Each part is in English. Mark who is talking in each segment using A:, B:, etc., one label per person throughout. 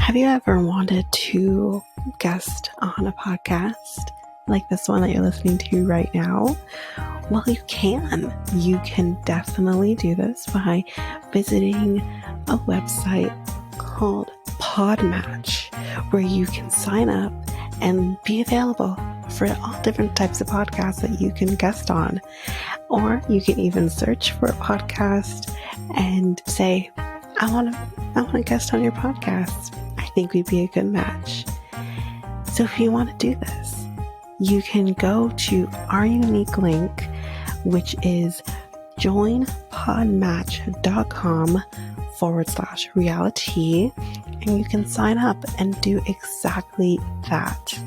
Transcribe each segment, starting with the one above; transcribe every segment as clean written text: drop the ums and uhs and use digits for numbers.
A: Have you ever wanted to guest on a podcast like this one that you're listening to right now? Well, you can. You can definitely do this by visiting a website called Podmatch, where you can sign up and be available for all different types of podcasts that you can guest on. Or you can even search for a podcast and say, I want to guest on your podcast. I think we'd be a good match. So if you want to do this, you can go to our unique link, which is joinpodmatch.com/reality, and you can sign up and do exactly that.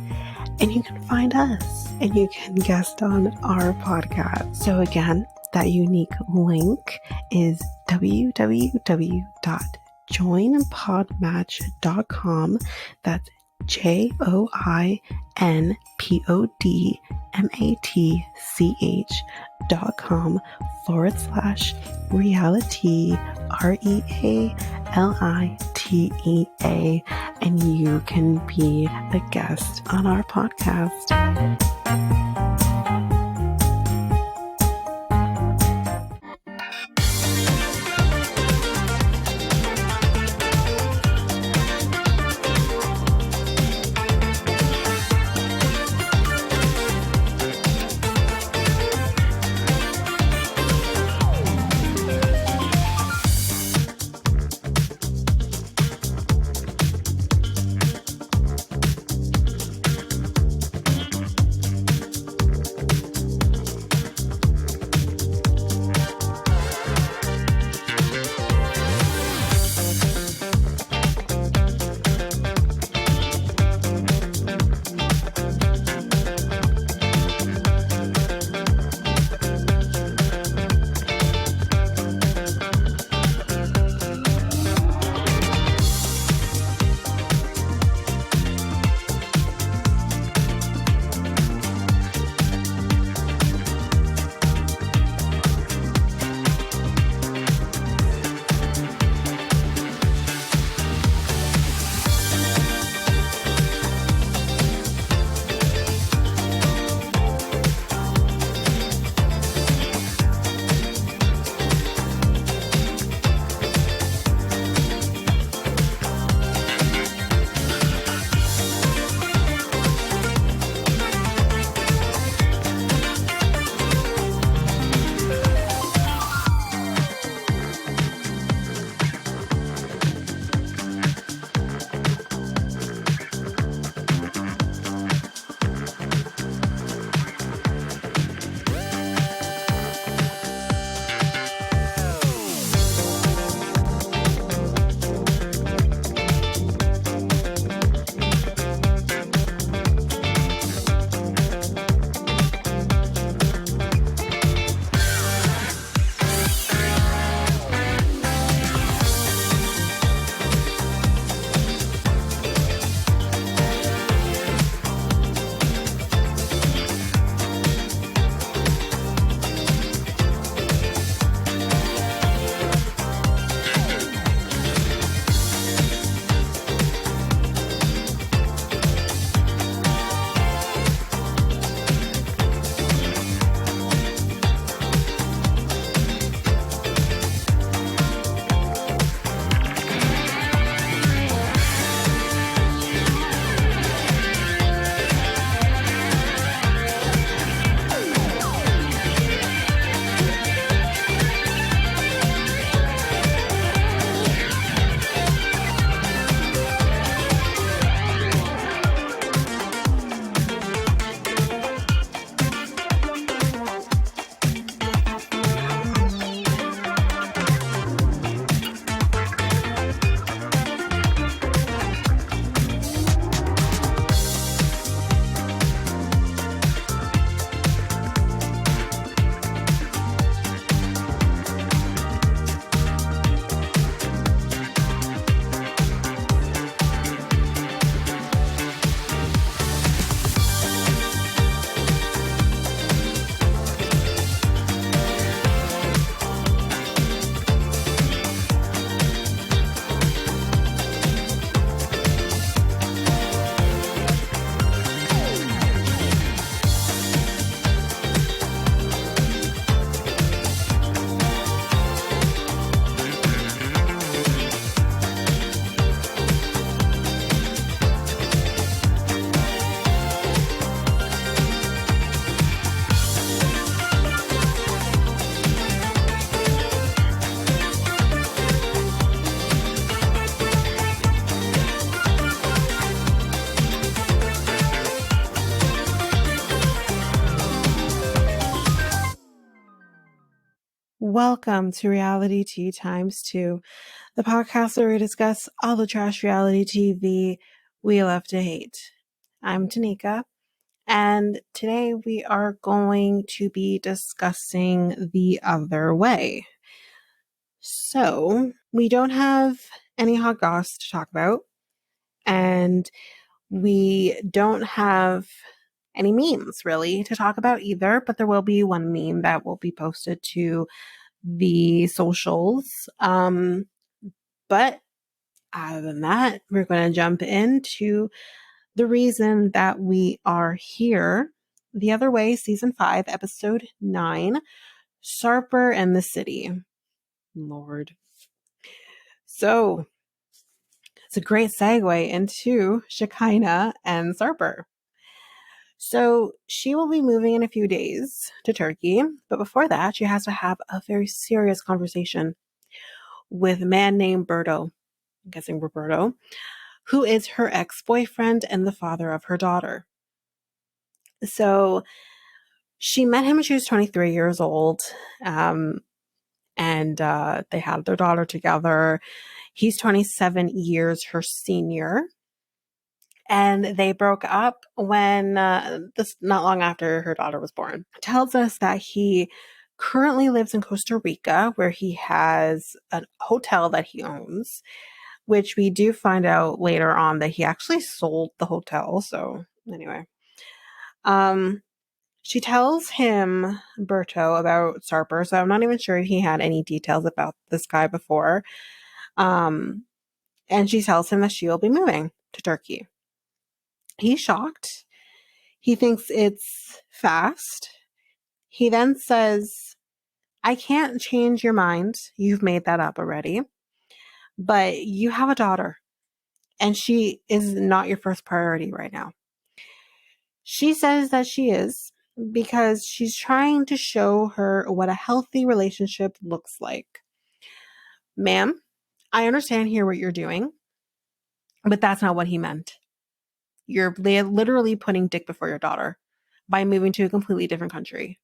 A: And you can find us and you can guest on our podcast. So again, that unique link is www.joinpodmatch.com. That's joinpodmatch.com/reality, REALITEA, and you can be a guest on our podcast. Welcome to Reality Tea Times 2, the podcast where we discuss all the trash reality TV we love to hate. I'm Tanika, and today we are going to be discussing The Other Way. So, we don't have any hot goss to talk about, and we don't have any memes really to talk about either, but there will be one meme that will be posted to the socials. But other than that, we're going to jump into the reason that we are here. The Other Way, Season 5, Episode 9, Sarper and the City. Lord. So, it's a great segue into Shekinah and Sarper. So she will be moving in a few days to Turkey, but before that, she has to have a very serious conversation with a man named Berto, I'm guessing Roberto, who is her ex-boyfriend and the father of her daughter. So she met him when she was 23 years old, and they had their daughter together. He's 27 years her senior. And they broke up when this not long after her daughter was born. It tells us that he currently lives in Costa Rica, where he has a hotel that he owns, which we do find out later on that he actually sold the hotel. So anyway, she tells him, Berto, about Sarper. So I'm not even sure if he had any details about this guy before. And she tells him that she will be moving to Turkey. He's shocked. He thinks it's fast. He then says, I can't change your mind. You've made that up already. But you have a daughter, and she is not your first priority right now. She says that she is because she's trying to show her what a healthy relationship looks like. Ma'am, I understand here what you're doing, but that's not what he meant. You're literally putting dick before your daughter by moving to a completely different country.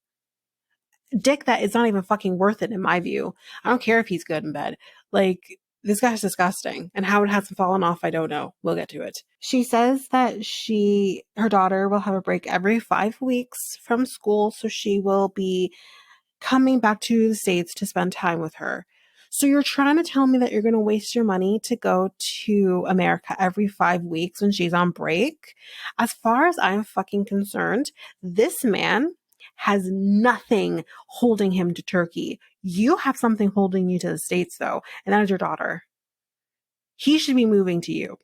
A: Dick that is not even fucking worth it in my view. I don't care if he's good in bed. Like, this guy's disgusting. And how it hasn't fallen off, I don't know. We'll get to it. She says that her daughter will have a break every 5 weeks from school, so she will be coming back to the States to spend time with her. So you're trying to tell me that you're going to waste your money to go to America every 5 weeks when she's on break? As far as I'm fucking concerned, this man has nothing holding him to Turkey. You have something holding you to the States, though, and that is your daughter. He should be moving to you.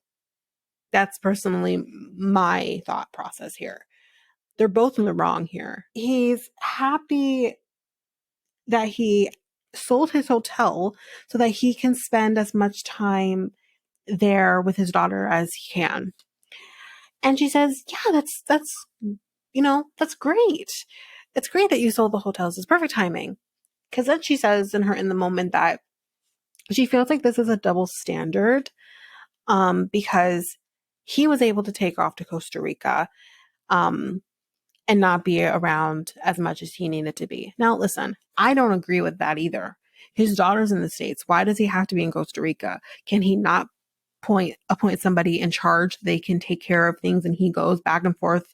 A: That's personally my thought process here. They're both in the wrong here. He's happy that he sold his hotel so that he can spend as much time there with his daughter as he can. And she says, yeah, that's great. It's great that you sold the hotels. It's perfect timing. Because then she says in the moment that she feels like this is a double standard, because he was able to take off to Costa Rica, and not be around as much as he needed to be. Now, listen, I don't agree with that either. His daughter's in the States. Why does he have to be in Costa Rica? Can he not appoint somebody in charge? They can take care of things and he goes back and forth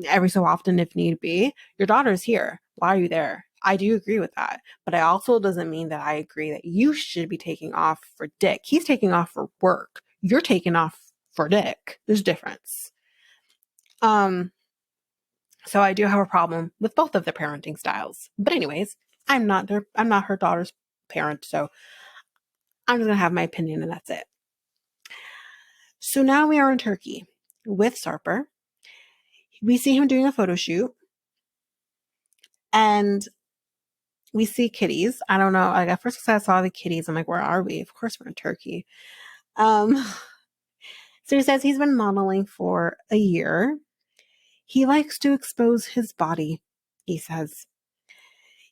A: every so often if need be. Your daughter's here. Why are you there? I do agree with that. But I also doesn't mean that I agree that you should be taking off for dick. He's taking off for work. You're taking off for dick. There's a difference. So I do have a problem with both of their parenting styles. But anyways, I'm not her daughter's parent, so I'm just gonna have my opinion and that's it. So now we are in Turkey with Sarper. We see him doing a photo shoot, and we see kitties. I don't know. Like at first I saw the kitties. I'm like, where are we? Of course we're in Turkey. So he says he's been modeling for a year. He likes to expose his body, he says.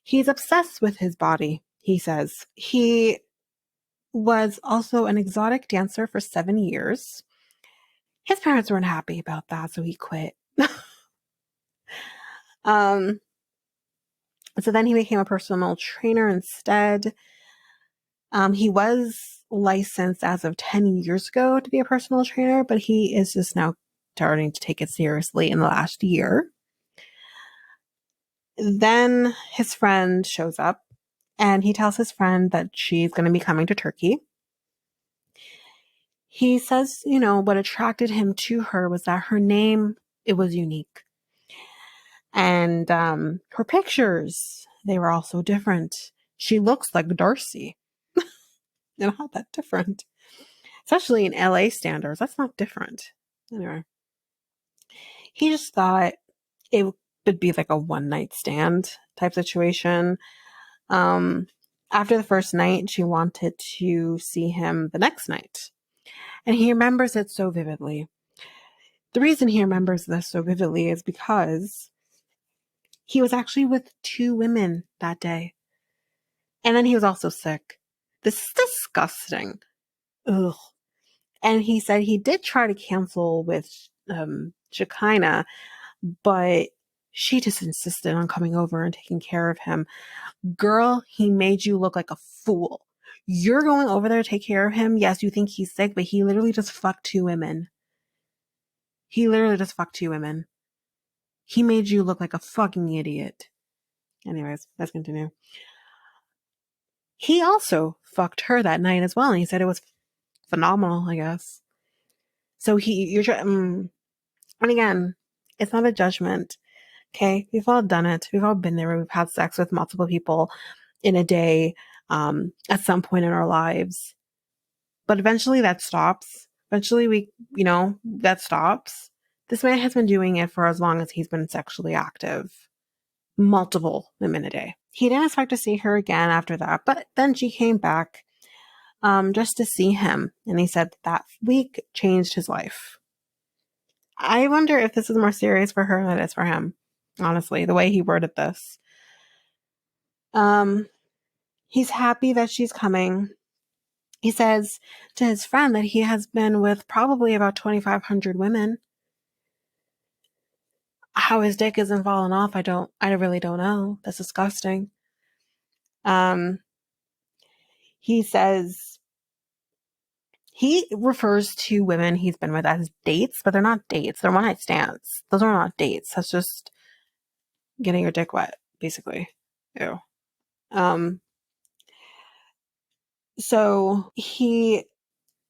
A: He's obsessed with his body, he says. He was also an exotic dancer for 7 years. His parents weren't happy about that, so he quit. So then he became a personal trainer instead. He was licensed as of 10 years ago to be a personal trainer, but he is just now starting to take it seriously in the last year. Then his friend shows up and he tells his friend that she's going to be coming to Turkey. He says, what attracted him to her was that her name, it was unique. And her pictures, they were also different. She looks like Darcy. They're not that different. Especially in LA standards, that's not different. Anyway, he just thought it would be like a one night stand type situation. After the first night, she wanted to see him the next night. And he remembers it so vividly. The reason he remembers this so vividly is because he was actually with 2 women that day. And then he was also sick. This is disgusting. Ugh. And he said he did try to cancel with Shekinah, but she just insisted on coming over and taking care of him. Girl, he made you look like a fool. You're going over there to take care of him. Yes, you think he's sick, but he literally just fucked 2 women. He literally just fucked 2 women. He made you look like a fucking idiot. Anyways, let's continue. He also fucked her that night as well, and he said it was phenomenal, I guess. So and again, it's not a judgment. Okay, we've all done it. We've all been there. We've had sex with multiple people in a day, at some point in our lives. But eventually that stops. Eventually that stops. This man has been doing it for as long as he's been sexually active. Multiple women a day. He didn't expect to see her again after that, but then she came back, just to see him. And he said that week changed his life. I wonder if this is more serious for her than it is for him. Honestly, the way he worded this. He's happy that she's coming. He says to his friend that he has been with probably about 2,500 women. How his dick isn't falling off, I really don't know. That's disgusting. He says he refers to women he's been with as dates, but they're not dates. They're one night stands. Those are not dates. That's just getting your dick wet, basically. Ew. So he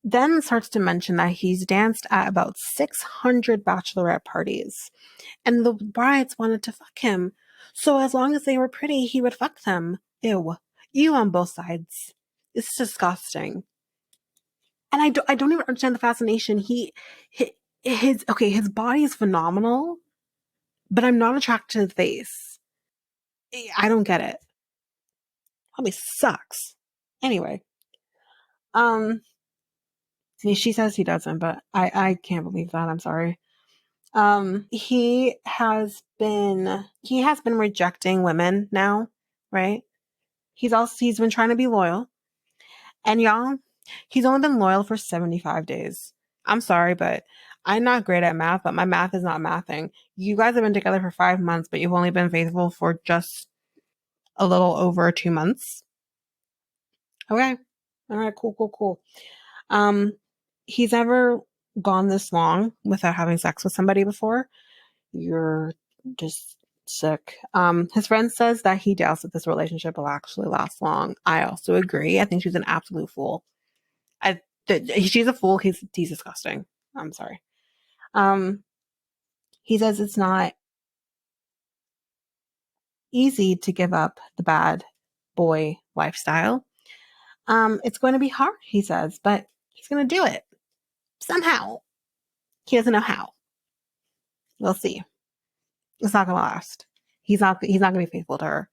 A: then starts to mention that he's danced at about 600 bachelorette parties, and the brides wanted to fuck him. So as long as they were pretty, he would fuck them. Ew. You on both sides. It's disgusting. And I don't even understand the fascination. His body is phenomenal, but I'm not attracted to the face. I don't get it. Probably sucks. Anyway. She says he doesn't, but I can't believe that. I'm sorry. He has been rejecting women now, right? He's been trying to be loyal. And y'all, he's only been loyal for 75 days. I'm sorry, but I'm not great at math, but my math is not mathing. You guys have been together for 5 months, but you've only been faithful for just a little over 2 months. Okay. All right, cool. He's never gone this long without having sex with somebody before. You're just sick. His friend says that he doubts that this relationship will actually last long. I also agree. I think she's an absolute fool. She's a fool. He's disgusting. I'm sorry. He says it's not easy to give up the bad boy lifestyle. It's going to be hard, he says, but he's going to do it somehow. He doesn't know how. We'll see. It's not going to last. He's not going to be faithful to her.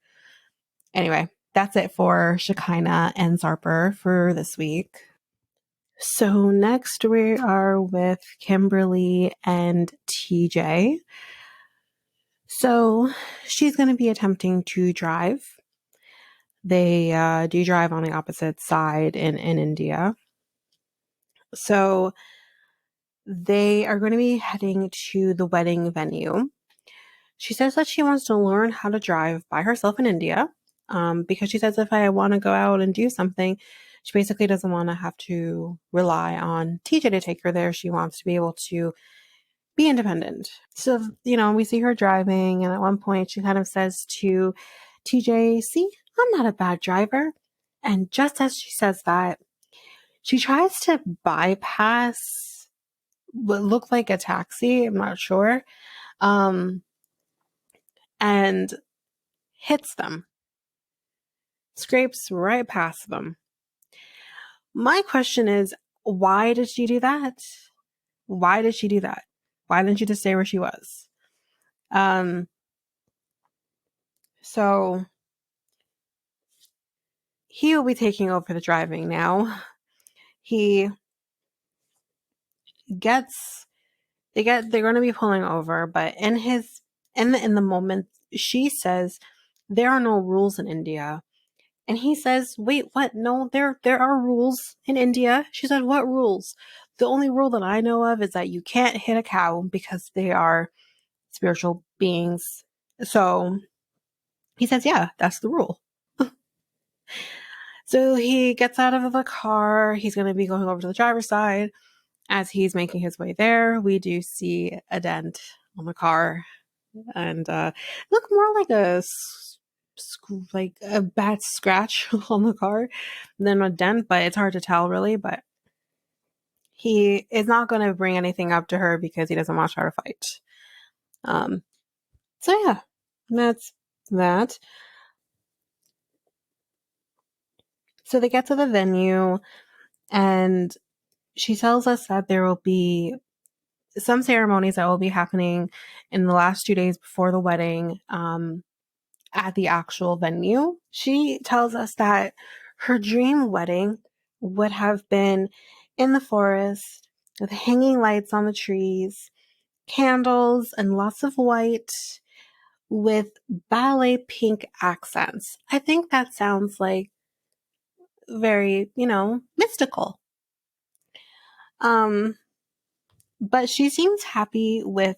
A: Anyway, that's it for Shekinah and Sarper for this week. So next we are with Kimberly and TJ. So she's going to be attempting to drive. They do drive on the opposite side in India. So they are going to be heading to the wedding venue. She says that she wants to learn how to drive by herself in India, because she says if I want to go out and do something, she basically doesn't want to have to rely on TJ to take her there. She wants to be able to be independent. So, we see her driving, and at one point she kind of says to TJ, see, I'm not a bad driver. And just as she says that, she tries to bypass what looked like a taxi, I'm not sure, and hits them, scrapes right past them. My question is, why did she do that? Why did she do that? Why didn't she just stay where she was? So he will be taking over the driving now. He gets, they're going to be pulling over, but in the moment, she says, there are no rules in India. And he says, wait, what? No, there are rules in India. She said, what rules? The only rule that I know of is that you can't hit a cow because they are spiritual beings. So he says, yeah, that's the rule. So he gets out of the car. He's going to be going over to the driver's side. As he's making his way there, we do see a dent on the car, and look more like a bad scratch on the car than a dent, but it's hard to tell really. But he is not going to bring anything up to her because he doesn't want to try to fight. So yeah, that's that. So they get to the venue, and she tells us that there will be some ceremonies that will be happening in the last 2 days before the wedding, at the actual venue. She tells us that her dream wedding would have been in the forest with hanging lights on the trees, candles, and lots of white with ballet pink accents. I think that sounds like very, mystical. But she seems happy with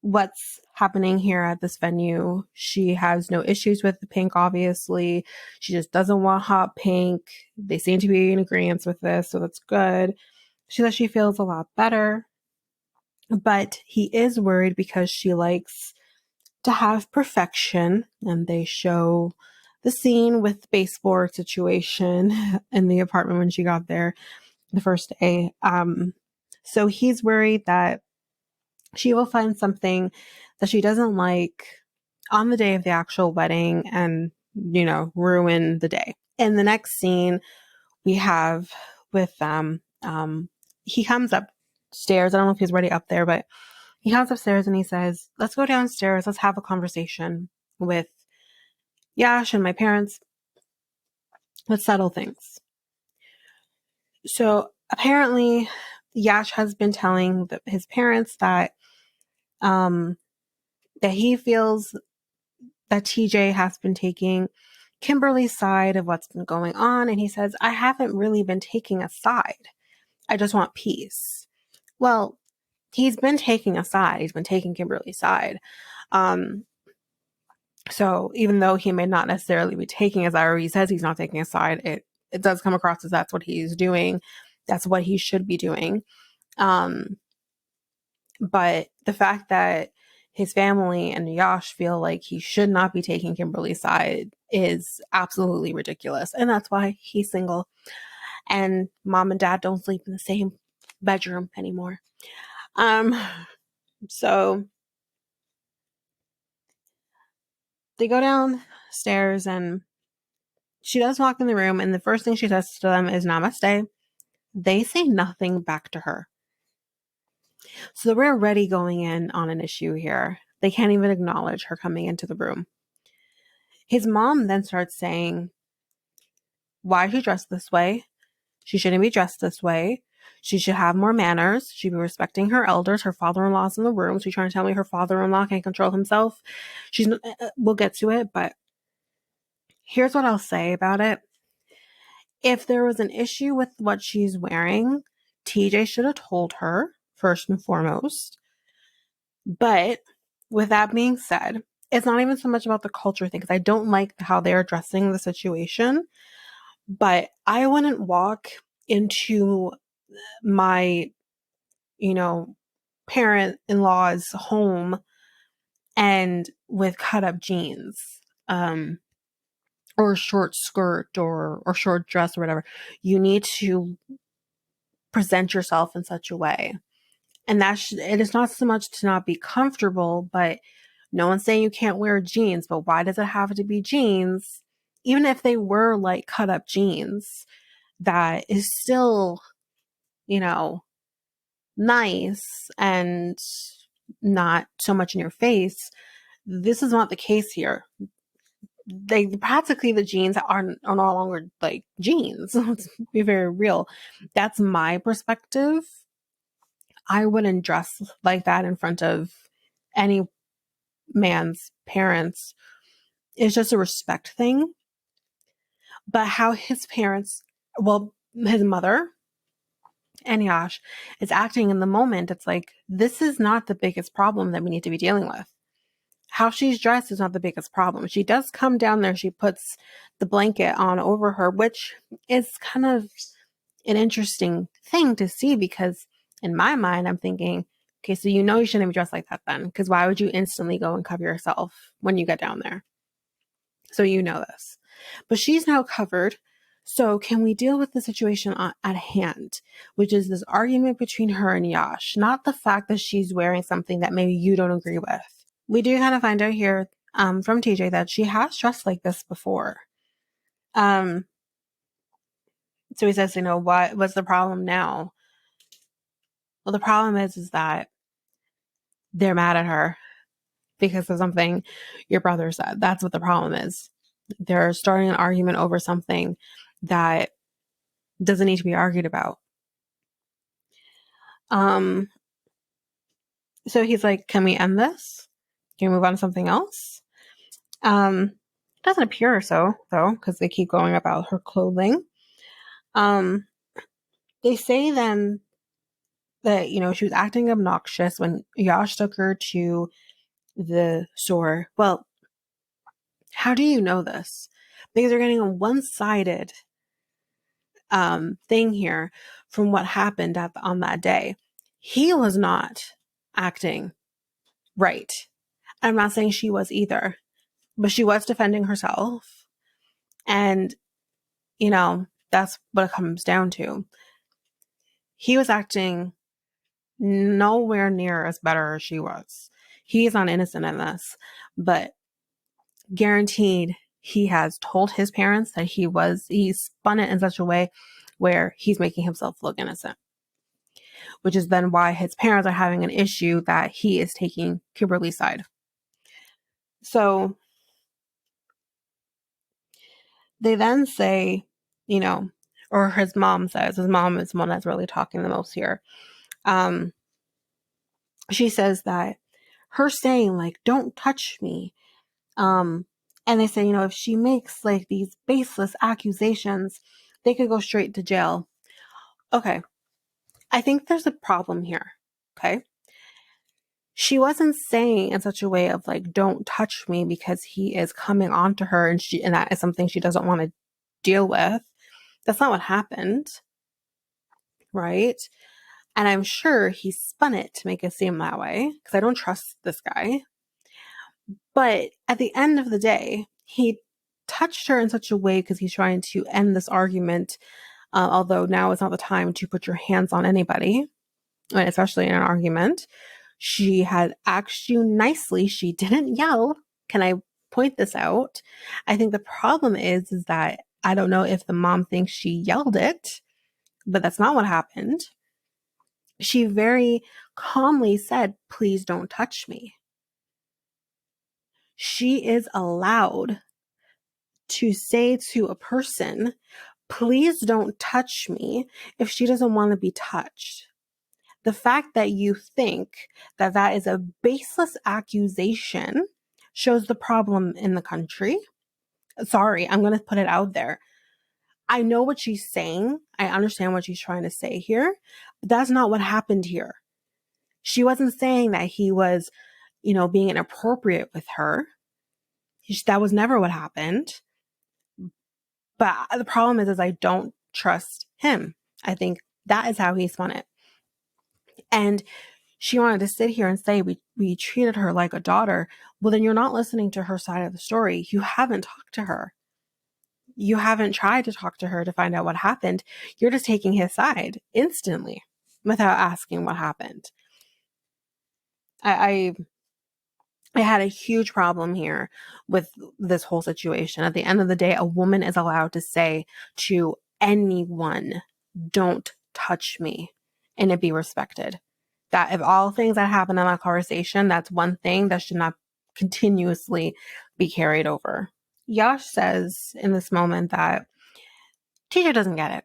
A: what's happening here at this venue. She has no issues with the pink, obviously. She just doesn't want hot pink. They seem to be in agreement with this, so that's good. She says she feels a lot better, but he is worried because she likes to have perfection, and they show the scene with the baseboard situation in the apartment when she got there the first day. So he's worried that she will find something that she doesn't like on the day of the actual wedding and, ruin the day. In the next scene we have with he comes upstairs. I don't know if he's already up there, but he comes upstairs and he says, let's go downstairs. Let's have a conversation with Yash and my parents. Let's settle things. So apparently Yash has been telling his parents that that he feels that TJ has been taking Kimberly's side of what's been going on. And he says, I haven't really been taking a side. I just want peace. Well, he's been taking a side. He's been taking Kimberly's side. So even though he may not necessarily be taking a side, or he says he's not taking a side, it does come across as that's what he's doing. That's what he should be doing. But the fact that his family and Yash feel like he should not be taking Kimberly's side is absolutely ridiculous. And that's why he's single. And mom and dad don't sleep in the same bedroom anymore. So they go downstairs, and she does walk in the room, and the first thing she says to them is namaste. They say nothing back to her. So we're already going in on an issue here. They can't even acknowledge her coming into the room. His mom then starts saying, why is she dressed this way? She shouldn't be dressed this way. She should have more manners. She'd be respecting her elders. Her father-in-law's in the room. She's trying to tell me her father-in-law can't control himself. We'll get to it, but here's what I'll say about it. If there was an issue with what she's wearing, TJ should have told her first and foremost. But with that being said, it's not even so much about the culture thing, because I don't like how they're addressing the situation, but I wouldn't walk into my, parent-in-law's home and with cut up jeans, or a short skirt or short dress or whatever. You need to present yourself in such a way. And it is not so much to not be comfortable, but no one's saying you can't wear jeans, but why does it have to be jeans? Even if they were like cut up jeans, that is still, nice and not so much in your face. This is not the case here. Practically the jeans are no longer like jeans. Let's be very real. That's my perspective. I wouldn't dress like that in front of any man's parents. It's just a respect thing. But how his parents, his mother and Yash is acting in the moment, it's like, this is not the biggest problem that we need to be dealing with. How she's dressed is not the biggest problem. She does come down there. She puts the blanket on over her, which is kind of an interesting thing to see, because in my mind, I'm thinking, okay, so you shouldn't be dressed like that then, because why would you instantly go and cover yourself when you get down there? So this. But she's now covered. So can we deal with the situation at hand, which is this argument between her and Yash, not the fact that she's wearing something that maybe you don't agree with. We do kind of find out here from TJ that she has dressed like this before. So he says, what's the problem now? Well, the problem is that they're mad at her because of something your brother said. That's what the problem is. They're starting an argument over something that doesn't need to be argued about. So he's like, can we end this? Can we move on to something else? It doesn't appear so, though, because they keep going about her clothing. They say then that, she was acting obnoxious when Yash took her to the store. Well, how do you know this? Because they're getting a one-sided thing here from what happened on that day. He was not acting right. I'm not saying she was either, but she was defending herself. And, that's what it comes down to. He was acting nowhere near as better as she was. He is not innocent in this, but guaranteed he has told his parents that he spun it in such a way where he's making himself look innocent, which is then why his parents are having an issue that he is taking Kimberly's side. So they then say, or his mom says, his mom is the one that's really talking the most here. She says that her saying like, don't touch me. And they say, if she makes like these baseless accusations, they could go straight to jail. Okay. I think there's a problem here. Okay. She wasn't saying in such a way of like, don't touch me, because he is coming on to her and that is something she doesn't want to deal with. That's not what happened. Right. And I'm sure he spun it to make it seem that way, because I don't trust this guy. But at the end of the day, he touched her in such a way because he's trying to end this argument. Although now is not the time to put your hands on anybody, especially in an argument. She had asked you nicely. She didn't yell. Can I point this out? I think the problem is that I don't know if the mom thinks she yelled it, but that's not what happened. She very calmly said, please don't touch me. She is allowed to say to a person, please don't touch me, if she doesn't want to be touched. The fact that you think that that is a baseless accusation shows the problem in the country. Sorry, I'm going to put it out there. I know what she's saying. I understand what she's trying to say here, but that's not what happened here. She wasn't saying that he was, being inappropriate with her. That was never what happened. But the problem is I don't trust him. I think that is how he spun it. And she wanted to sit here and say we treated her like a daughter. Well, then you're not listening to her side of the story. You haven't talked to her. You haven't tried to talk to her to find out what happened. You're just taking his side instantly without asking what happened. I had a huge problem here with this whole situation. At the end of the day, a woman is allowed to say to anyone, don't touch me, and it be respected. That if all things that happen in that conversation, that's one thing that should not continuously be carried over. Yash says in this moment that TJ doesn't get it.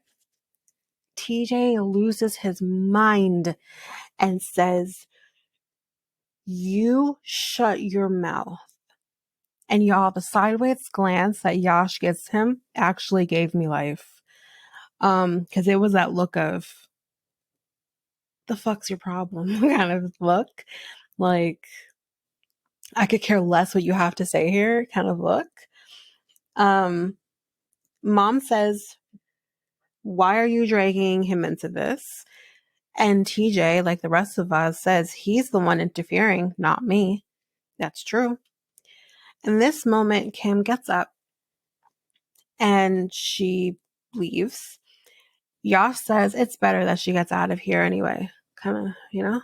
A: TJ loses his mind and says, you shut your mouth. And y'all, the sideways glance that Yash gives him actually gave me life. Because it was that look of, the fuck's your problem kind of look. Like, I could care less what you have to say here kind of look. Mom says, why are you dragging him into this? And TJ, like the rest of us, says he's the one interfering, not me. That's true. In this moment, Kim gets up and she leaves. Yash says it's better that she gets out of here anyway. Kind of,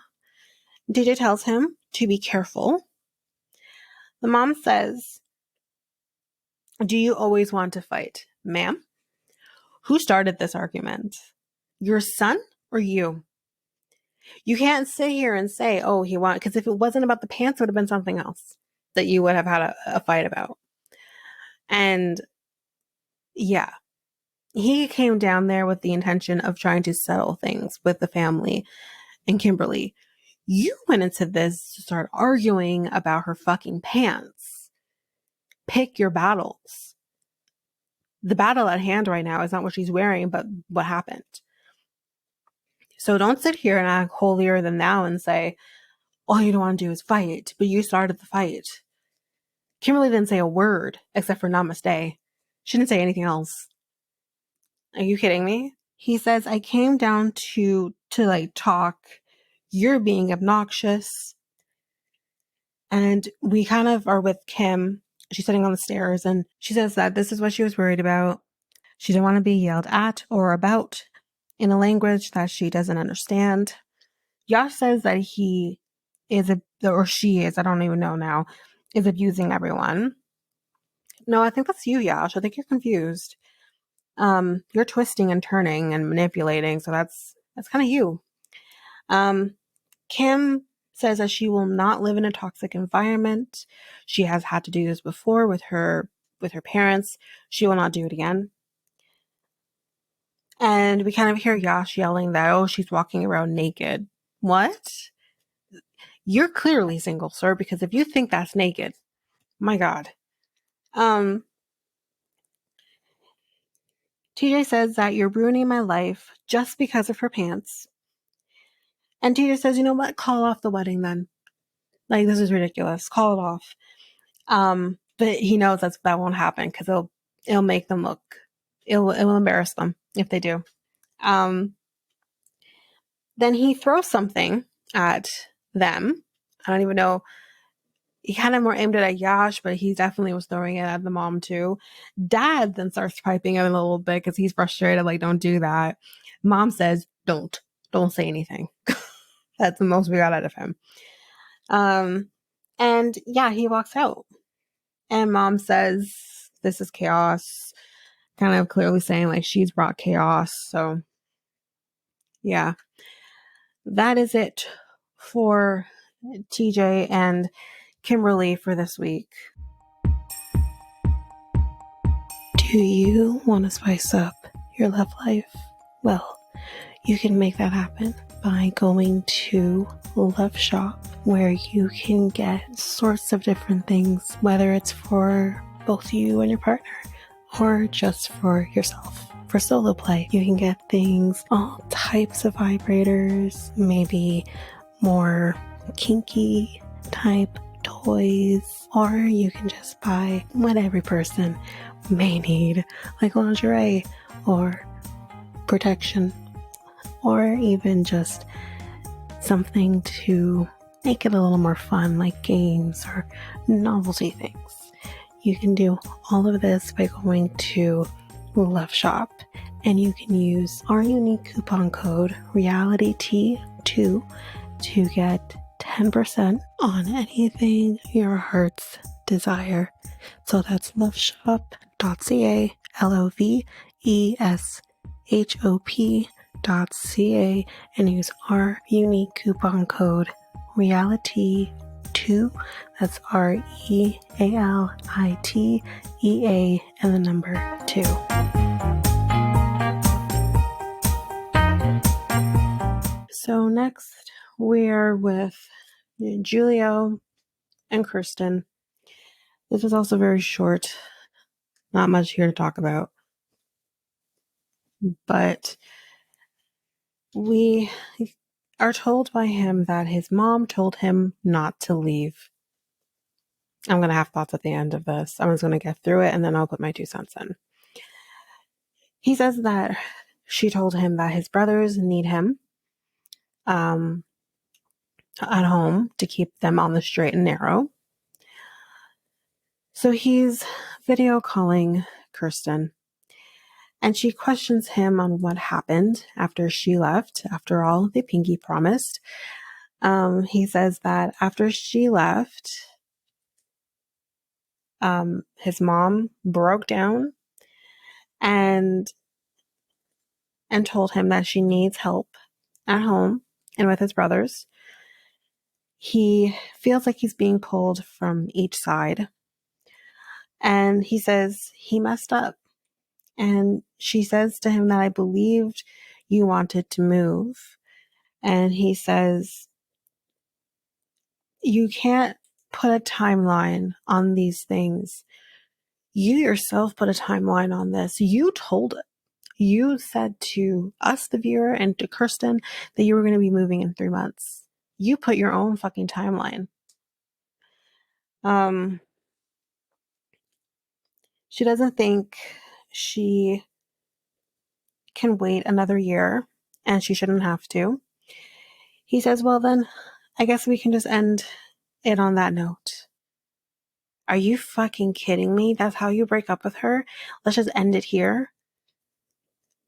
A: TJ tells him to be careful. The mom says, do you always want to fight? Ma'am? Who started this argument? Your son or you? You can't sit here and say, oh, because if it wasn't about the pants, it would have been something else that you would have had a fight about. And yeah, he came down there with the intention of trying to settle things with the family and Kimberly. You went into this to start arguing about her fucking pants. Pick your battles. The battle at hand right now is not what she's wearing, but what happened. So don't sit here and act holier than thou and say, all you don't want to do is fight, but you started the fight. Kimberly didn't say a word except for namaste. She didn't say anything else. Are you kidding me? He says, I came down to like talk. You're being obnoxious. And we kind of are with Kim. She's sitting on the stairs and she says that this is what she was worried about. She didn't want to be yelled at or about in a language that she doesn't understand. Yash says that he is, or she is, I don't even know now, is abusing everyone. No, I think that's you, Yash. I think you're confused. You're twisting and turning and manipulating, so that's kind of you. Kim says that she will not live in a toxic environment. She has had to do this before with her parents. She will not do it again. And we kind of hear Yash yelling that, oh, she's walking around naked. What? You're clearly single, sir, because if you think that's naked, my God. TJ says that you're ruining my life just because of her pants. And TJ says, you know what? Call off the wedding then. Like, this is ridiculous. Call it off. But he knows that won't happen because it'll make them look, it will embarrass them if they do. Then he throws something at them. I don't even know. He kind of more aimed it at Yash, but he definitely was throwing it at the mom too. Dad then starts piping in a little bit because he's frustrated. Like, don't do that. Mom says, don't say anything. That's the most we got out of him. And yeah, he walks out. And mom says, this is chaos. Kind of clearly saying like she's brought chaos. So yeah, that is it for TJ and Kimberly for this week. Do you want to spice up your love life? Well, you can make that happen by going to Love Shop, where you can get sorts of different things, whether it's for both you and your partner or just for yourself. For solo play, you can get things, all types of vibrators, maybe more kinky type toys, or you can just buy what every person may need, like lingerie or protection, or even just something to make it a little more fun, like games or novelty things. You can do all of this by going to Love Shop, and you can use our unique coupon code REALITYT2 to get 10% on anything your hearts desire. So that's loveshop.ca, LOVESHOP.ca, and use our unique coupon code REALITY2. That's REALITEA and the number 2. So next we're with Julio and Kirsten. This is also very short. Not much here to talk about. But we are told by him that his mom told him not to leave. I'm going to have thoughts at the end of this. I'm just going to get through it and then I'll put my 2 cents in. He says that she told him that his brothers need him at home to keep them on the straight and narrow. So he's video calling Kirsten, and she questions him on what happened after she left. After all, they pinky promised. He says that after she left, his mom broke down and told him that she needs help at home and with his brothers. He feels like he's being pulled from each side. And he says he messed up. And she says to him that, I believed you wanted to move. And he says, you can't put a timeline on these things. You yourself put a timeline on this. You told it. You said to us, the viewer, and to Kirsten that you were going to be moving in 3 months. You put your own fucking timeline. She doesn't think she can wait another year, and she shouldn't have to. He says, well then, I guess we can just end it on that note. Are you fucking kidding me? That's how you break up with her? Let's just end it here?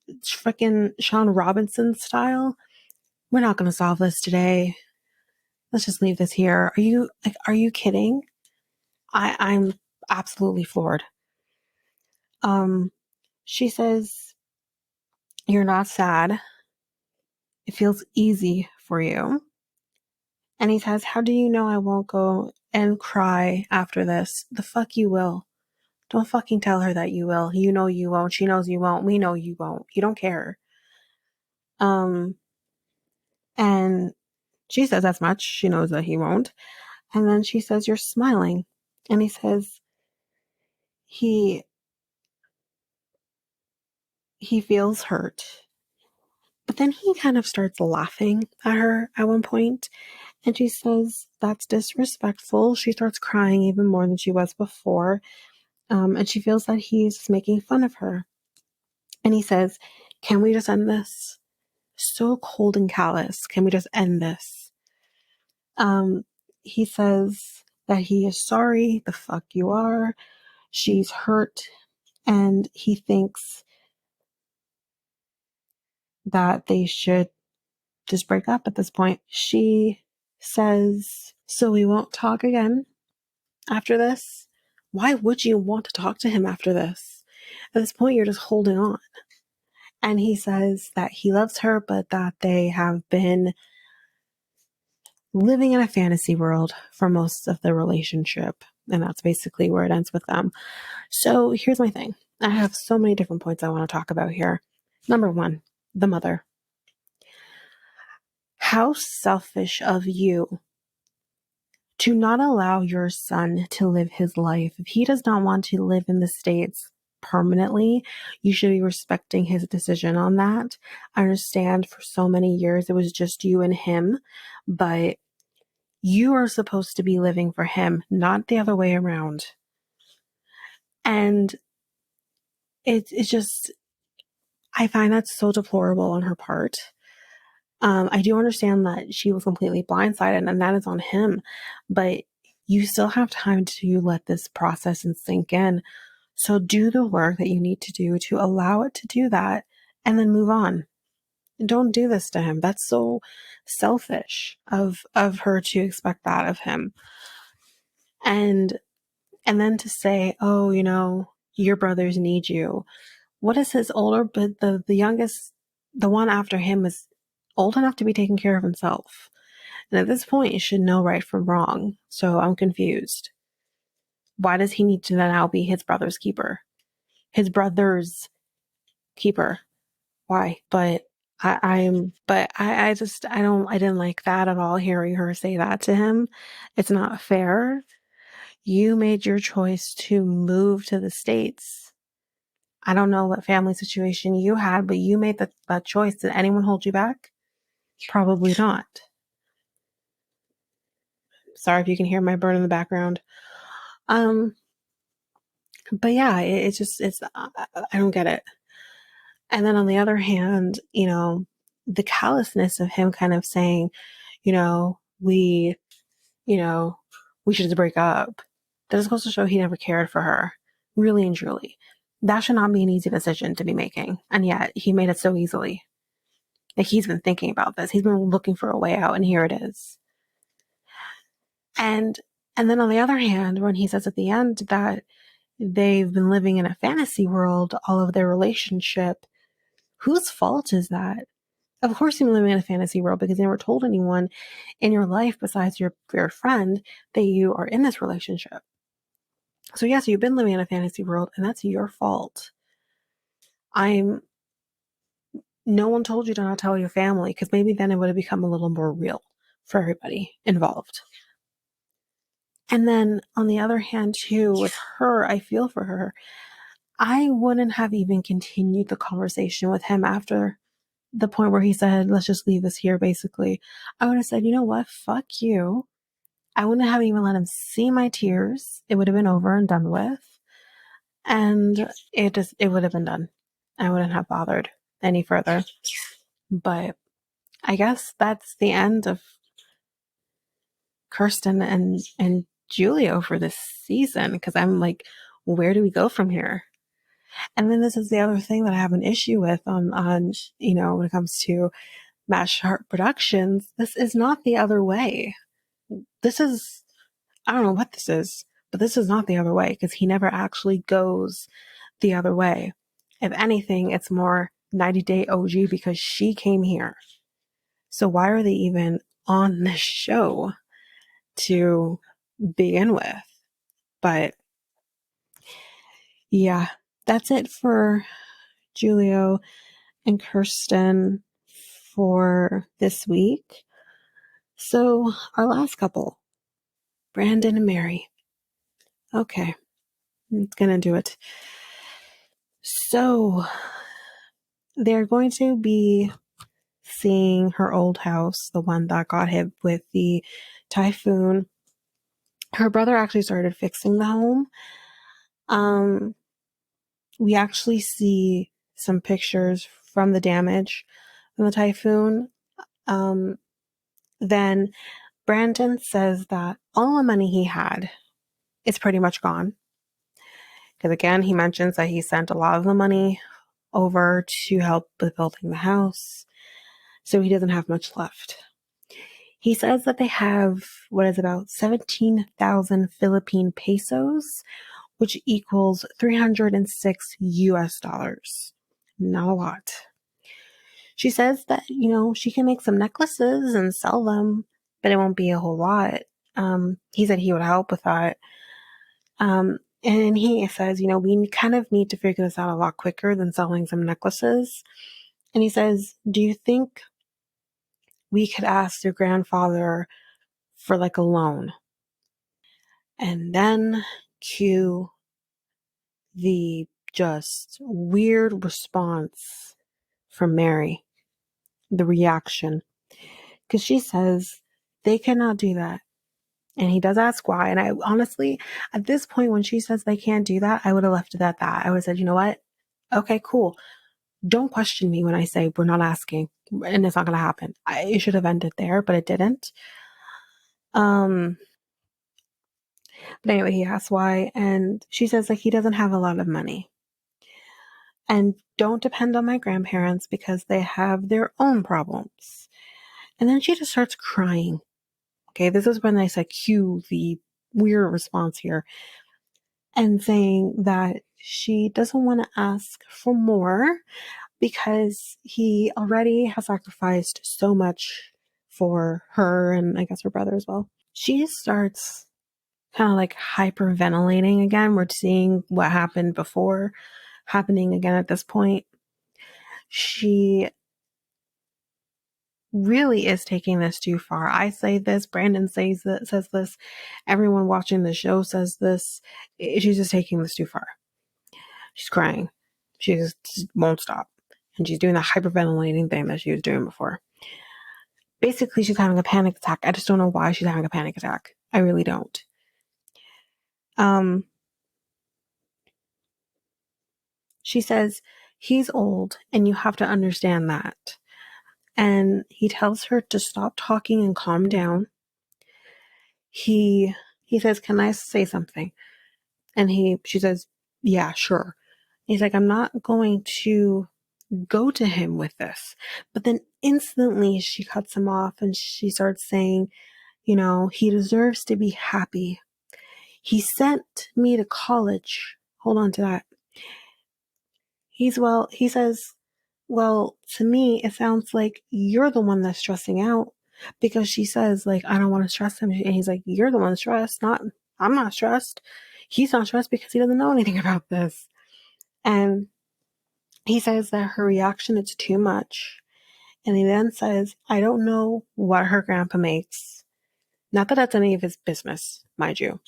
A: It's freaking Sean Robinson style? We're not going to solve this today. Let's just leave this here. Are you kidding? I'm absolutely floored. She says, you're not sad. It feels easy for you. And he says, how do you know I won't go and cry after this? The fuck you will. Don't fucking tell her that you will. You know you won't. She knows you won't. We know you won't. You don't care. And she says as much. She knows that he won't. And then she says, you're smiling. And he says he feels hurt. But then he kind of starts laughing at her at one point. And she says, that's disrespectful. She starts crying even more than she was before. And she feels that he's making fun of her. And he says, can we just end this? So cold and callous. Can we just end this? He says that he is sorry. The fuck you are. She's hurt. And he thinks that they should just break up at this point. She says, so we won't talk again after this? Why would you want to talk to him after this? At this point, you're just holding on. And he says that he loves her, but that they have been living in a fantasy world for most of the relationship. And that's basically where it ends with them. So here's my thing. I have so many different points I want to talk about here. Number 1, the mother. How selfish of you to not allow your son to live his life. If he does not want to live in the States permanently, you should be respecting his decision on that. I understand for so many years it was just you and him, but You are supposed to be living for him, not the other way around. And it's just, I find that so deplorable on her part. I do understand that she was completely blindsided and that is on him, but you still have time to let this process and sink in. So do the work that you need to do to allow it to do that and then move on. Don't do this to him. That's so selfish of her to expect that of him. And then to say, oh, your brothers need you. What is his older, but the youngest, the one after him is old enough to be taking care of himself. And at this point, you should know right from wrong. So I'm confused. Why does he need to now be his brother's keeper? His brother's keeper. Why? But I just, I didn't like that at all, hearing her say that to him. It's not fair. You made your choice to move to the States. I don't know what family situation you had, but you made that choice. Did anyone hold you back? Probably not. Sorry if you can hear my bird in the background. But yeah, I don't get it. And then on the other hand, the callousness of him kind of saying, we, we should break up. That is supposed to show he never cared for her, really and truly. That should not be an easy decision to be making. And yet he made it so easily. Like, he's been thinking about this. He's been looking for a way out, and here it is. And then on the other hand, when he says at the end that they've been living in a fantasy world all of their relationship, whose fault is that? Of course you've been living in a fantasy world because you never told anyone in your life besides your friend that you are in this relationship. So yes, you've been living in a fantasy world, and that's your fault. No one told you to not tell your family, because maybe then it would have become a little more real for everybody involved. And then on the other hand too, with her, I feel for her. I wouldn't have even continued the conversation with him after the point where he said, let's just leave this here, basically. I would have said, you know what? Fuck you. I wouldn't have even let him see my tears. It would have been over and done with. And it would have been done. I wouldn't have bothered any further. But I guess that's the end of Kirsten and Julio for this season, because I'm like, where do we go from here? And then this is the other thing that I have an issue with on when it comes to Matt Sharp Productions. This is not the other way. This is, I don't know what this is, but this is not the other way, because he never actually goes the other way. If anything, it's more 90 Day OG because she came here. So why are they even on this show to begin with? But yeah, that's it for Julio and Kirsten for this week. So our last couple, Brandon and Mary. Okay, I'm gonna do it. So they're going to be seeing her old house, the one that got hit with the typhoon. Her brother actually started fixing the home. We actually see some pictures from the damage from the typhoon. Then Brandon says that all the money he had is pretty much gone. Because again, he mentions that he sent a lot of the money over to help with building the house. So he doesn't have much left. He says that they have what is about 17,000 Philippine pesos, which equals 306 US dollars. Not a lot. She says that, she can make some necklaces and sell them, but it won't be a whole lot. He said he would help with that. And he says, we kind of need to figure this out a lot quicker than selling some necklaces. And he says, do you think we could ask your grandfather for like a loan? And then cue the just weird response from Mary, the reaction. Because she says they cannot do that. And he does ask why. And I honestly, at this point, when she says they can't do that, I would have left it at that. I would have said, you know what? Okay, cool. Don't question me when I say we're not asking and it's not going to happen. It should have ended there, but it didn't. But anyway, he asks why. And she says like he doesn't have a lot of money. And don't depend on my grandparents because they have their own problems. And then she just starts crying. Okay, this is when I said cue the weird response here and saying that she doesn't want to ask for more because he already has sacrificed so much for her and I guess her brother as well. She starts kind of like hyperventilating again. We're seeing what happened before happening again at this point. She really is taking this too far. I say this, Brandon says this, everyone watching the show says this. She's just taking this too far. She's crying. She just won't stop. And she's doing the hyperventilating thing that she was doing before. Basically, she's having a panic attack. I just don't know why she's having a panic attack. I really don't. She says, he's old and you have to understand that. And he tells her to stop talking and calm down. He says, can I say something? And she says, yeah, sure. He's like, I'm not going to go to him with this. But then instantly she cuts him off and she starts saying, you know, he deserves to be happy. He sent me to college. Hold on to that. He says, well, to me, it sounds like you're the one that's stressing out because she says, like, I don't want to stress him. And he's like, you're the one stressed, I'm not stressed. He's not stressed because he doesn't know anything about this. And he says that her reaction is too much. And he then says, I don't know what her grandpa makes. Not that that's any of his business, mind you.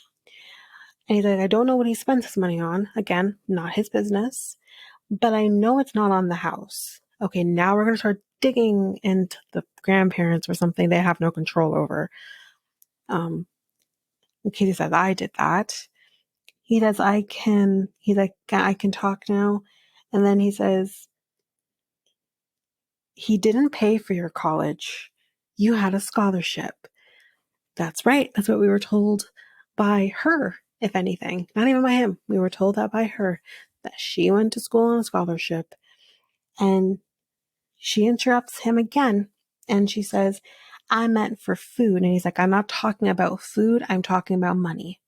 A: And he's like, I don't know what he spends his money on. Again, not his business. But I know it's not on the house. Okay, now we're going to start digging into the grandparents or something they have no control over. Katie says, I did that. He says, he's like, I can talk now. And then he says, he didn't pay for your college. You had a scholarship. That's right. That's what we were told by her, if anything. Not even by him. We were told that by her, that she went to school on a scholarship. And she interrupts him again. And she says, I meant for food. And he's like, I'm not talking about food. I'm talking about money.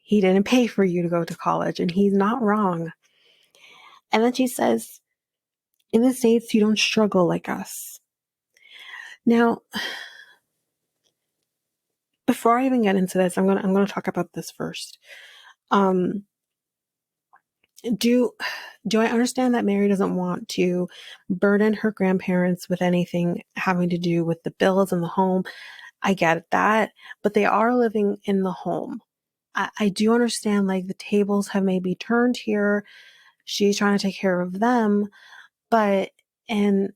A: He didn't pay for you to go to college. And he's not wrong. And then she says, in the States, you don't struggle like us. Now, before I even get into this, I'm gonna talk about this first. Do I understand that Mary doesn't want to burden her grandparents with anything having to do with the bills in the home? I get that, but they are living in the home. I do understand like the tables have maybe turned here. She's trying to take care of them, and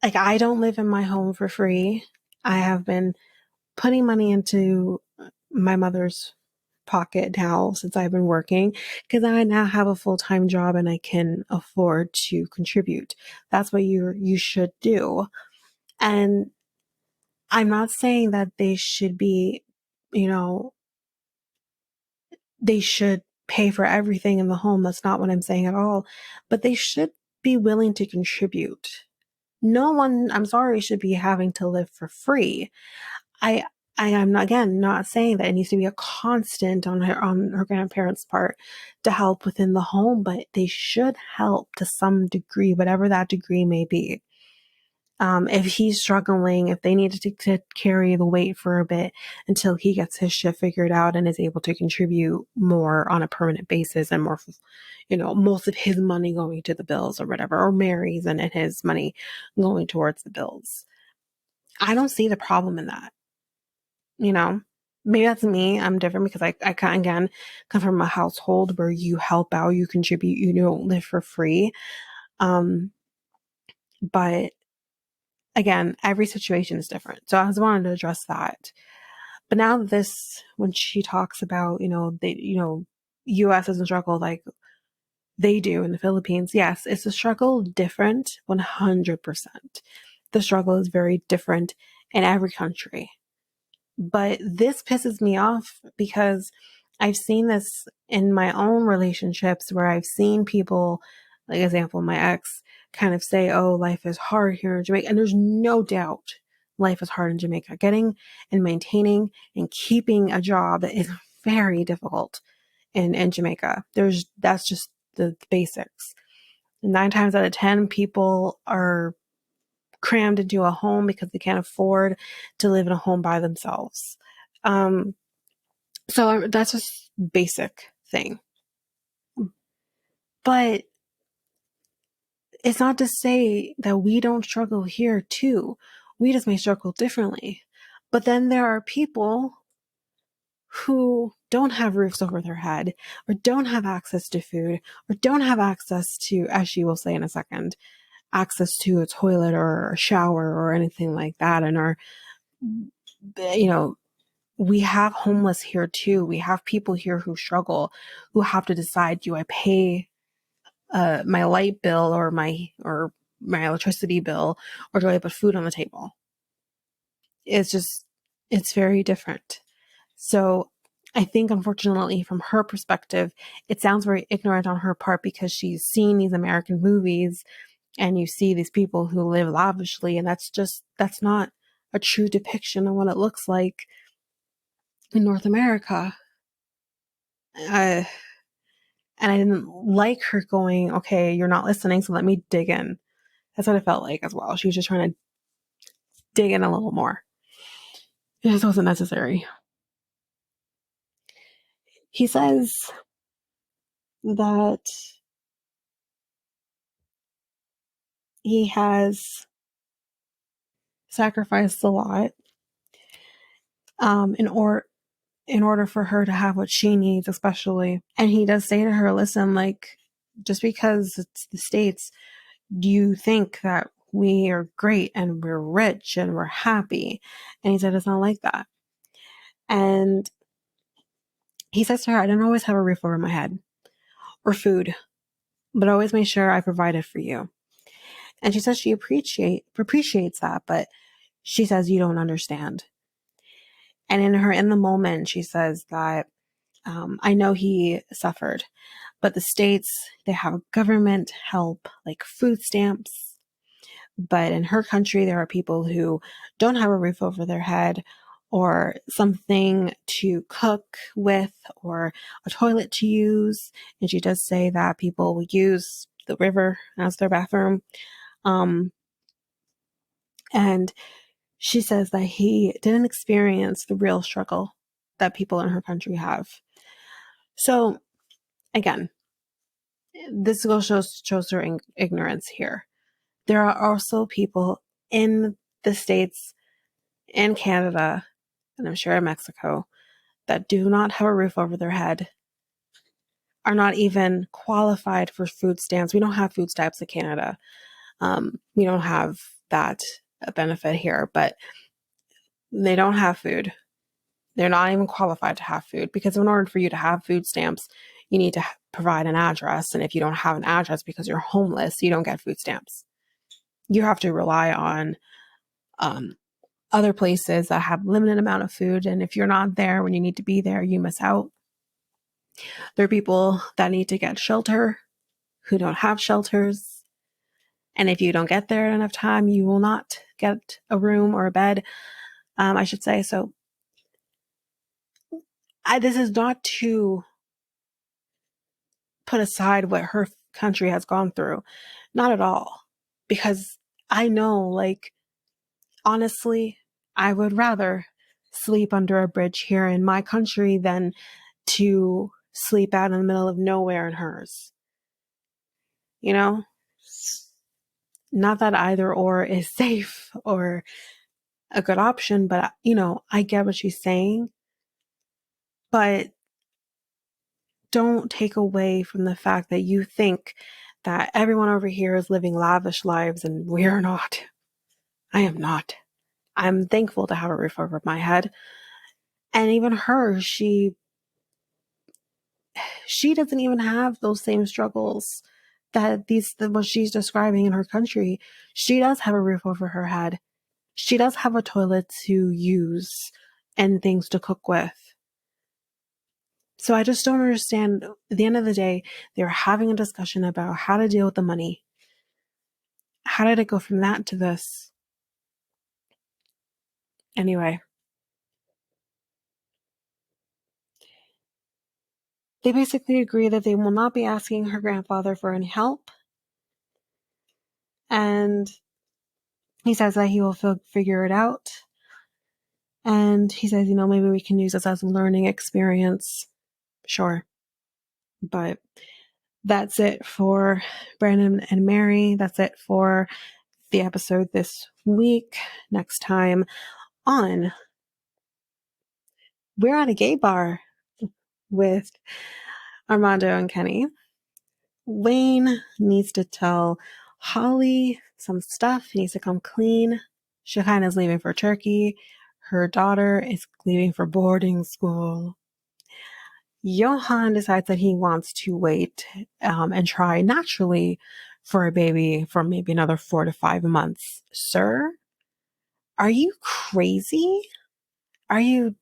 A: like I don't live in my home for free. I have been putting money into my mother's pocket now since I've been working because I now have a full-time job and I can afford to contribute. That's what you should do. And I'm not saying that they should be, they should pay for everything in the home. That's not what I'm saying at all. But they should be willing to contribute. No one, I'm sorry, should be having to live for free. I am not, again, not saying that it needs to be a constant on her grandparents' part to help within the home, but they should help to some degree, whatever that degree may be. If he's struggling, if they need to carry the weight for a bit until he gets his shit figured out and is able to contribute more on a permanent basis and more, most of his money going to the bills or whatever, or Mary's and his money going towards the bills. I don't see the problem in that. Maybe that's me. I'm different because I kind again come from a household where you help out, you contribute, you don't live for free. But again, every situation is different. So I just wanted to address that. But now this, when she talks about, US doesn't struggle like they do in the Philippines. Yes, it's a struggle different 100%. The struggle is very different in every country. But this pisses me off because I've seen this in my own relationships where I've seen people, like example, my ex kind of say, oh, life is hard here in Jamaica. And there's no doubt life is hard in Jamaica. Getting and maintaining and keeping a job is very difficult in Jamaica. That's just the basics. 9 times out of 10, people are crammed into a home because they can't afford to live in a home by themselves. So that's just basic thing. But it's not to say that we don't struggle here too. We just may struggle differently. But then there are people who don't have roofs over their head, or don't have access to food, or don't have access to, as she will say in a second, access to a toilet or a shower or anything like that. And we have homeless here too. We have people here who struggle, who have to decide, do I pay my light bill or my electricity bill, or do I put food on the table? It's very different. So I think, unfortunately, from her perspective, it sounds very ignorant on her part because she's seen these American movies and you see these people who live lavishly, and that's not a true depiction of what it looks like in North America. And I didn't like her going, okay, you're not listening, so let me dig in. That's what it felt like as well. She was just trying to dig in a little more. It just wasn't necessary. He says that he has sacrificed a lot in order for her to have what she needs, especially. And he does say to her, listen, like, just because it's the States, do you think that we are great and we're rich and we're happy? And he said, it's not like that. And he says to her, I don't always have a roof over my head or food, but I always make sure I provided for you. And she says she appreciates that, but she says, you don't understand. And in the moment, she says that, I know he suffered, but the States, they have government help like food stamps. But in her country, there are people who don't have a roof over their head, or something to cook with, or a toilet to use. And she does say that people will use the river as their bathroom. And she says that he didn't experience the real struggle that people in her country have. So again, this shows her ignorance here. There are also people in the States and Canada, and I'm sure in Mexico, that do not have a roof over their head, are not even qualified for food stamps. We don't have food stamps in Canada. We don't have that benefit here, but they don't have food. They're not even qualified to have food, because in order for you to have food stamps, you need to provide an address. And if you don't have an address because you're homeless, you don't get food stamps. You have to rely on other places that have limited amount of food. And if you're not there when you need to be there, you miss out. There are people that need to get shelter who don't have shelters. And if you don't get there in enough time, you will not get a room or a bed, I should say. So this is not to put aside what her country has gone through. Not at all. Because I know, like, honestly, I would rather sleep under a bridge here in my country than to sleep out in the middle of nowhere in hers. You know? Not that either or is safe or a good option, but, I get what she's saying. But don't take away from the fact that you think that everyone over here is living lavish lives and we're not. I am not. I'm thankful to have a roof over my head. And even her, she doesn't even have those same struggles that what she's describing in her country. She does have a roof over her head. She does have a toilet to use and things to cook with. So I just don't understand. At the end of the day, they're having a discussion about how to deal with the money. How did it go from that to this? Anyway, they basically agree that they will not be asking her grandfather for any help. And he says that he will figure it out. And he says, maybe we can use this as a learning experience. Sure. But that's it for Brandon and Mary. That's it for the episode this week. Next time on, we're at a gay bar with Armando and Kenny. Wayne needs to tell Holly some stuff. He needs to come clean. Shekinah's leaving for Turkey. Her daughter is leaving for boarding school. Johan decides that he wants to wait and try naturally for a baby for maybe another 4 to 5 months. Sir, are you crazy? Are you?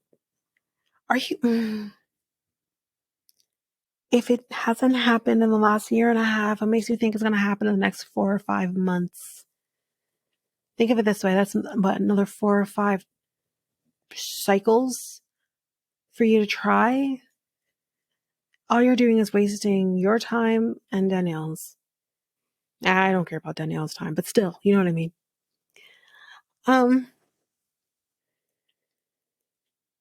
A: If it hasn't happened in the last year and a half, it makes me think it's going to happen in the next 4 or 5 months. Think of it this way. That's another 4 or 5 cycles for you to try. All you're doing is wasting your time and Danielle's. I don't care about Danielle's time, but still, you know what I mean.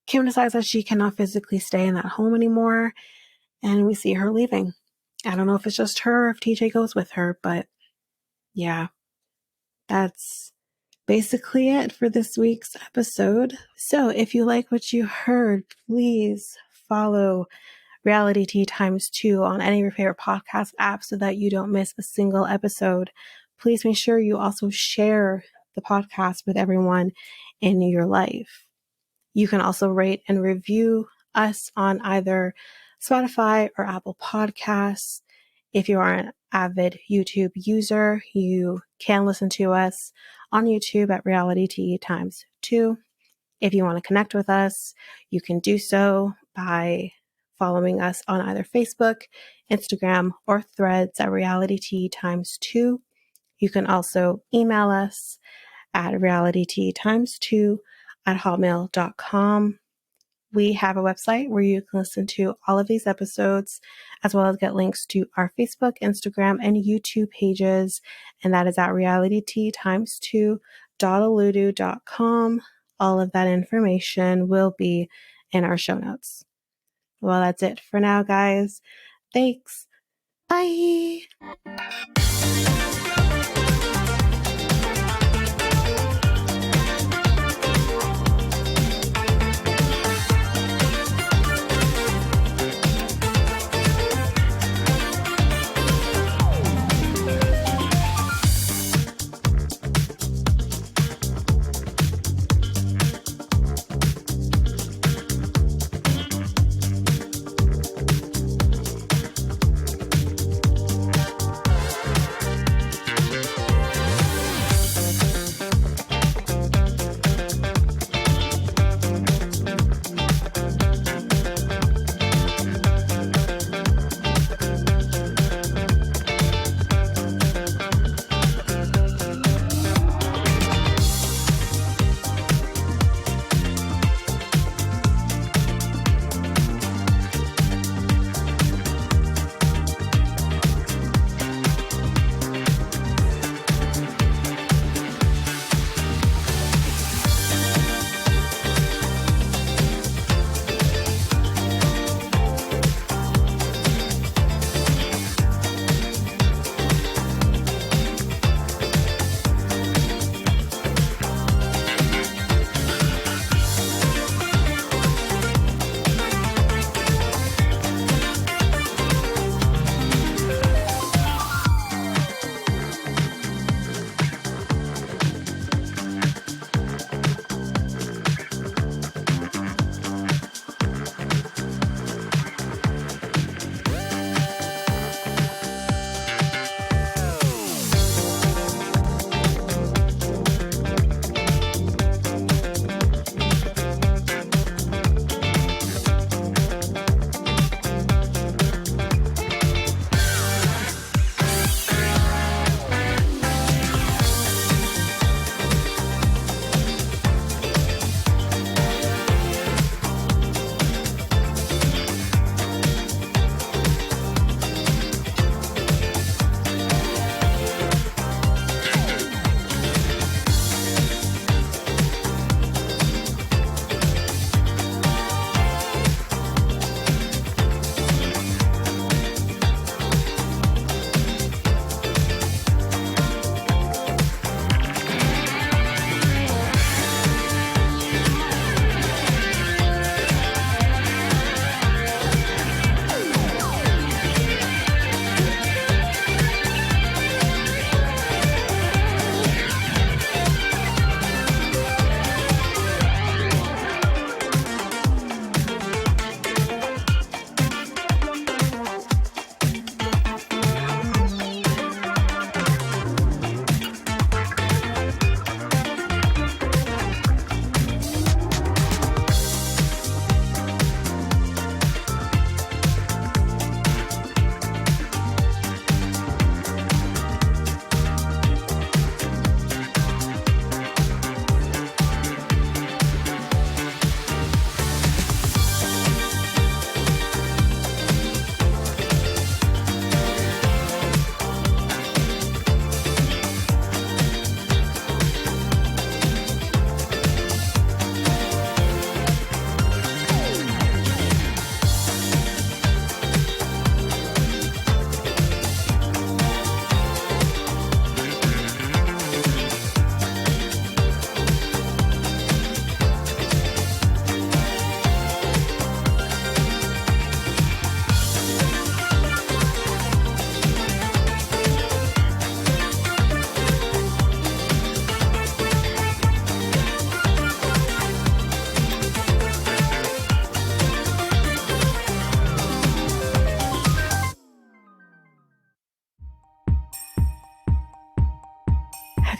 A: Kim decides that she cannot physically stay in that home anymore, and we see her leaving. I don't know if it's just her or if TJ goes with her, but yeah, that's basically it for this week's episode. So if you like what you heard, please follow Reality Tea ×2 on any of your favorite podcast apps so that you don't miss a single episode. Please make sure you also share the podcast with everyone in your life. You can also rate and review us on either Spotify or Apple Podcasts. If you are an avid YouTube user, you can listen to us on YouTube at Reality Tea ×2. If you want to connect with us, you can do so by following us on either Facebook, Instagram, or Threads at Reality Tea ×2. You can also email us at realitytea2@hotmail.com. We have a website where you can listen to all of these episodes, as well as get links to our Facebook, Instagram, and YouTube pages, and that is at realitytea2.aludu.com. All of that information will be in our show notes. Well, that's it for now, guys. Thanks. Bye.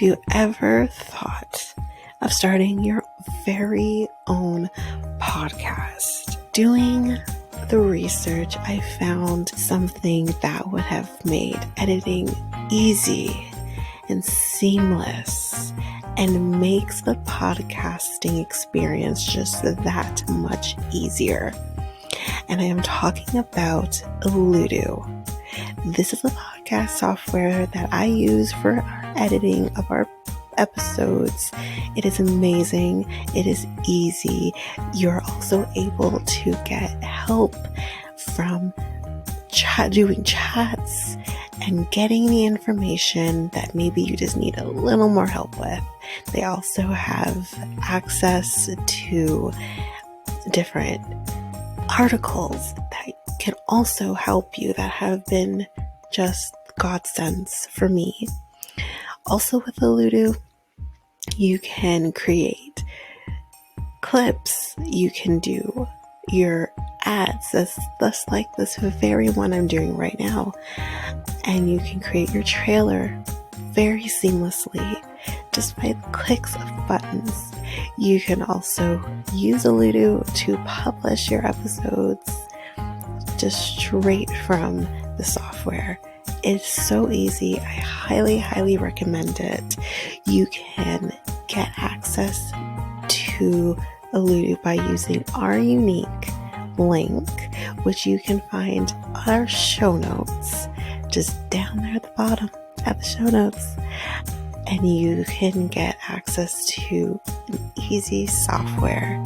A: you ever thought of starting your very own podcast? Doing the research, I found something that would have made editing easy and seamless and makes the podcasting experience just that much easier. And I am talking about Ludo. This is a podcast software that I use for our editing of our episodes. It is amazing. It is easy. You're also able to get help from doing chats and getting the information that maybe you just need a little more help with. They also have access to different articles that can also help you that have been just godsends for me. Also with Ludo, you can create clips. You can do your ads, just like this very one I'm doing right now. And you can create your trailer very seamlessly just by the clicks of buttons. You can also use Ludo to publish your episodes just straight from the software. It's so easy. I highly recommend it. You can get access to Ludo by using our unique link, which you can find on our show notes, just down there at the bottom at the show notes. And you can get access to an easy software